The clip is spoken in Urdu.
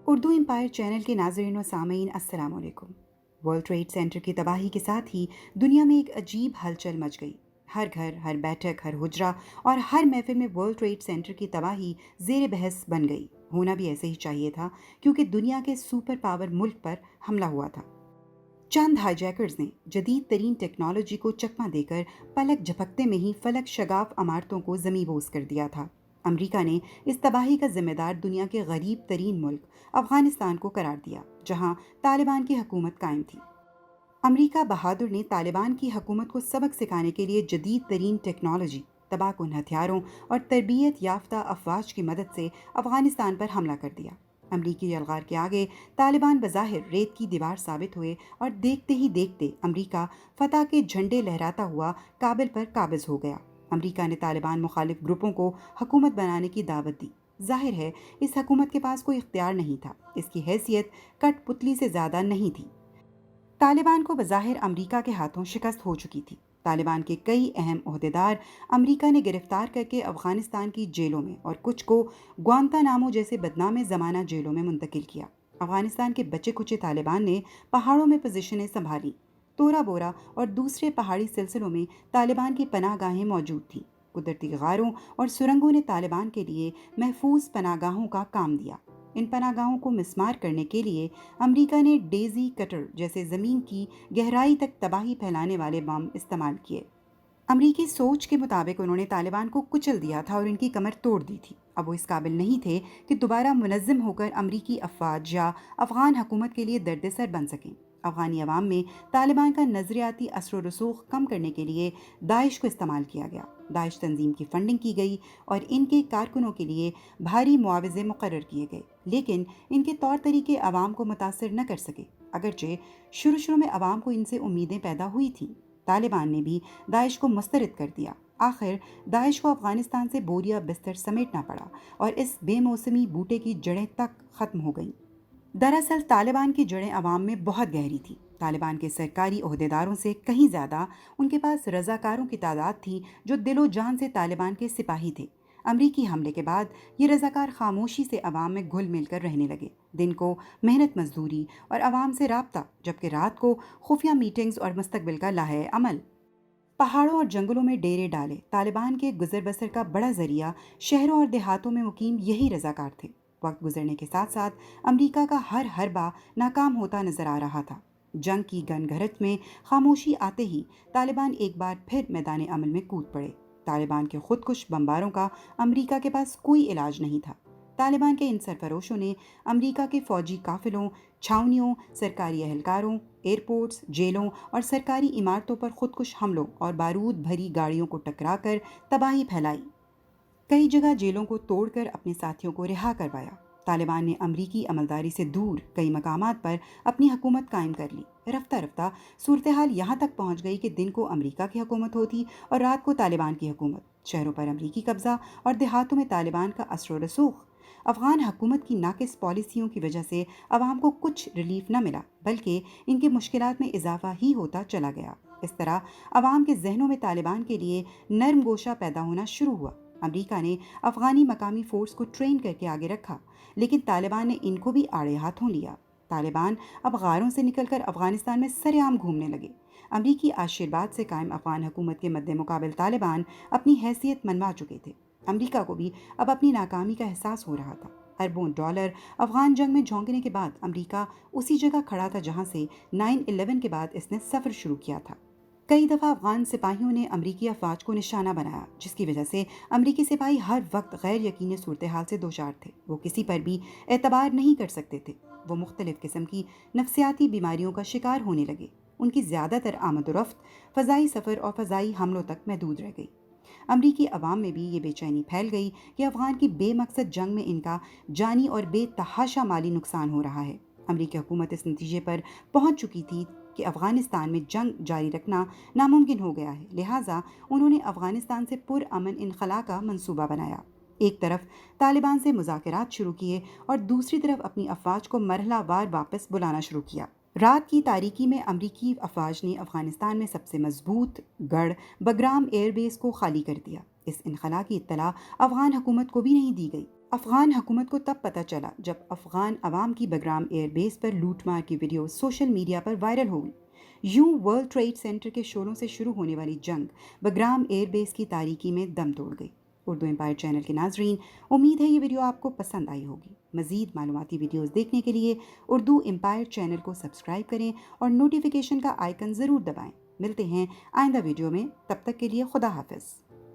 اردو امپائر چینل کے ناظرین و سامعین السلام علیکم۔ ورلڈ ٹریڈ سینٹر کی تباہی کے ساتھ ہی دنیا میں ایک عجیب ہلچل مچ گئی۔ ہر گھر، ہر بیٹھک، ہر حجرہ اور ہر محفل میں ورلڈ ٹریڈ سینٹر کی تباہی زیر بحث بن گئی۔ ہونا بھی ایسے ہی چاہیے تھا کیونکہ دنیا کے سپر پاور ملک پر حملہ ہوا تھا۔ چند ہائی جیکرز نے جدید ترین ٹیکنالوجی کو چکمہ دے کر پلک جھپکتے میں ہی فلک شگاف عمارتوں کو زمیں بوس کر دیا تھا۔ امریکہ نے اس تباہی کا ذمہ دار دنیا کے غریب ترین ملک افغانستان کو قرار دیا، جہاں طالبان کی حکومت قائم تھی۔ امریکہ بہادر نے طالبان کی حکومت کو سبق سکھانے کے لیے جدید ترین ٹیکنالوجی، تباہ کن ہتھیاروں اور تربیت یافتہ افواج کی مدد سے افغانستان پر حملہ کر دیا۔ امریکی یلغار کے آگے طالبان بظاہر ریت کی دیوار ثابت ہوئے اور دیکھتے ہی دیکھتے امریکہ فتح کے جھنڈے لہراتا ہوا کابل پر قابض ہو گیا۔ امریکہ نے طالبان مخالف گروپوں کو حکومت بنانے کی دعوت دی۔ ظاہر ہے اس حکومت کے پاس کوئی اختیار نہیں تھا، اس کی حیثیت کٹ پتلی سے زیادہ نہیں تھی۔ طالبان کو بظاہر امریکہ کے ہاتھوں شکست ہو چکی تھی۔ طالبان کے کئی اہم عہدیدار امریکہ نے گرفتار کر کے افغانستان کی جیلوں میں اور کچھ کو گوانتانامو جیسے بدنام زمانہ جیلوں میں منتقل کیا۔ افغانستان کے بچے کچے طالبان نے پہاڑوں میں پوزیشنیں سنبھالی۔ تورا بورا اور دوسرے پہاڑی سلسلوں میں طالبان کی پناہ گاہیں موجود تھیں۔ قدرتی غاروں اور سرنگوں نے طالبان کے لیے محفوظ پناہ گاہوں کا کام دیا۔ ان پناہ گاہوں کو مسمار کرنے کے لیے امریکہ نے ڈیزی کٹر جیسے زمین کی گہرائی تک تباہی پھیلانے والے بم استعمال کیے۔ امریکی سوچ کے مطابق انہوں نے طالبان کو کچل دیا تھا اور ان کی کمر توڑ دی تھی۔ اب وہ اس قابل نہیں تھے کہ دوبارہ منظم ہو کر امریکی افواج یا افغان حکومت کے لیے درد سر بن سکیں۔ افغانی عوام میں طالبان کا نظریاتی اثر و رسوخ کم کرنے کے لیے داعش کو استعمال کیا گیا۔ داعش تنظیم کی فنڈنگ کی گئی اور ان کے کارکنوں کے لیے بھاری معاوضے مقرر کیے گئے، لیکن ان کے طور طریقے عوام کو متاثر نہ کر سکے، اگرچہ شروع میں عوام کو ان سے امیدیں پیدا ہوئی تھیں۔ طالبان نے بھی داعش کو مسترد کر دیا۔ آخر داعش کو افغانستان سے بوریا بستر سمیٹنا پڑا اور اس بے موسمی بوٹے کی جڑیں تک ختم ہو گئیں۔ دراصل طالبان کی جڑیں عوام میں بہت گہری تھیں۔ طالبان کے سرکاری عہدیداروں سے کہیں زیادہ ان کے پاس رضاکاروں کی تعداد تھی جو دل و جان سے طالبان کے سپاہی تھے۔ امریکی حملے کے بعد یہ رضاکار خاموشی سے عوام میں گھل مل کر رہنے لگے۔ دن کو محنت مزدوری اور عوام سے رابطہ، جبکہ رات کو خفیہ میٹنگز اور مستقبل کا لائحہ عمل۔ پہاڑوں اور جنگلوں میں ڈیرے ڈالے طالبان کے گزر بسر کا بڑا ذریعہ شہروں اور دیہاتوں میں مقیم یہی رضاکار تھے۔ وقت گزرنے کے ساتھ ساتھ امریکہ کا ہر حربہ ناکام ہوتا نظر آ رہا تھا۔ جنگ کی گن گھرت میں خاموشی آتے ہی طالبان ایک بار پھر میدان عمل میں کود پڑے۔ طالبان کے خودکش بمباروں کا امریکہ کے پاس کوئی علاج نہیں تھا۔ طالبان کے ان سرفروشوں نے امریکہ کے فوجی قافلوں، چھاؤنیوں، سرکاری اہلکاروں، ایئرپورٹس، جیلوں اور سرکاری عمارتوں پر خودکش حملوں اور بارود بھری گاڑیوں کو ٹکرا کر تباہی پھیلائی۔ کئی جگہ جیلوں کو توڑ کر اپنے ساتھیوں کو رہا کروایا۔ طالبان نے امریکی عملداری سے دور کئی مقامات پر اپنی حکومت قائم کر لی۔ رفتہ رفتہ صورتحال یہاں تک پہنچ گئی کہ دن کو امریکہ کی حکومت ہوتی اور رات کو طالبان کی حکومت۔ شہروں پر امریکی قبضہ اور دیہاتوں میں طالبان کا اثر و رسوخ۔ افغان حکومت کی ناقص پالیسیوں کی وجہ سے عوام کو کچھ ریلیف نہ ملا، بلکہ ان کی مشکلات میں اضافہ ہی ہوتا چلا گیا۔ اس طرح عوام کے ذہنوں میں طالبان کے لیے نرم گوشہ پیدا ہونا شروع ہوا۔ امریکہ نے افغانی مقامی فورس کو ٹرین کر کے آگے رکھا، لیکن طالبان نے ان کو بھی آڑے ہاتھوں لیا۔ طالبان اب غاروں سے نکل کر افغانستان میں سر عام گھومنے لگے۔ امریکی آشیرواد سے قائم افغان حکومت کے مد مقابل طالبان اپنی حیثیت منوا چکے تھے۔ امریکہ کو بھی اب اپنی ناکامی کا احساس ہو رہا تھا۔ اربوں ڈالر افغان جنگ میں جھونکنے کے بعد امریکہ اسی جگہ کھڑا تھا جہاں سے 9/11 کے بعد اس نے سفر شروع کیا تھا۔ کئی دفعہ افغان سپاہیوں نے امریکی افواج کو نشانہ بنایا، جس کی وجہ سے امریکی سپاہی ہر وقت غیر یقینی صورتحال سے دوچار تھے۔ وہ کسی پر بھی اعتبار نہیں کر سکتے تھے۔ وہ مختلف قسم کی نفسیاتی بیماریوں کا شکار ہونے لگے۔ ان کی زیادہ تر آمد و رفت فضائی سفر اور فضائی حملوں تک محدود رہ گئی۔ امریکی عوام میں بھی یہ بے چینی پھیل گئی کہ افغان کی بے مقصد جنگ میں ان کا جانی اور بے تحاشا مالی نقصان ہو رہا ہے۔ امریکی حکومت اس نتیجے پر پہنچ چکی تھی کہ افغانستان میں جنگ جاری رکھنا ناممکن ہو گیا ہے، لہٰذا انہوں نے افغانستان سے پرامن انخلا کا منصوبہ بنایا۔ ایک طرف طالبان سے مذاکرات شروع کیے اور دوسری طرف اپنی افواج کو مرحلہ وار واپس بلانا شروع کیا۔ رات کی تاریکی میں امریکی افواج نے افغانستان میں سب سے مضبوط گڑھ بگرام ایئر بیس کو خالی کر دیا۔ اس انخلا کی اطلاع افغان حکومت کو بھی نہیں دی گئی۔ افغان حکومت کو تب پتہ چلا جب افغان عوام کی بگرام ایئر بیس پر لوٹ مار کی ویڈیو سوشل میڈیا پر وائرل ہو گئی۔ یوں ورلڈ ٹریڈ سینٹر کے شعلوں سے شروع ہونے والی جنگ بگرام ایئر بیس کی تاریکی میں دم توڑ گئی۔ اردو امپائر چینل کے ناظرین، امید ہے یہ ویڈیو آپ کو پسند آئی ہوگی۔ مزید معلوماتی ویڈیوز دیکھنے کے لیے اردو امپائر چینل کو سبسکرائب کریں اور نوٹیفیکیشن کا آئیکن ضرور دبائیں۔ ملتے ہیں آئندہ ویڈیو میں، تب تک کے لیے خدا حافظ۔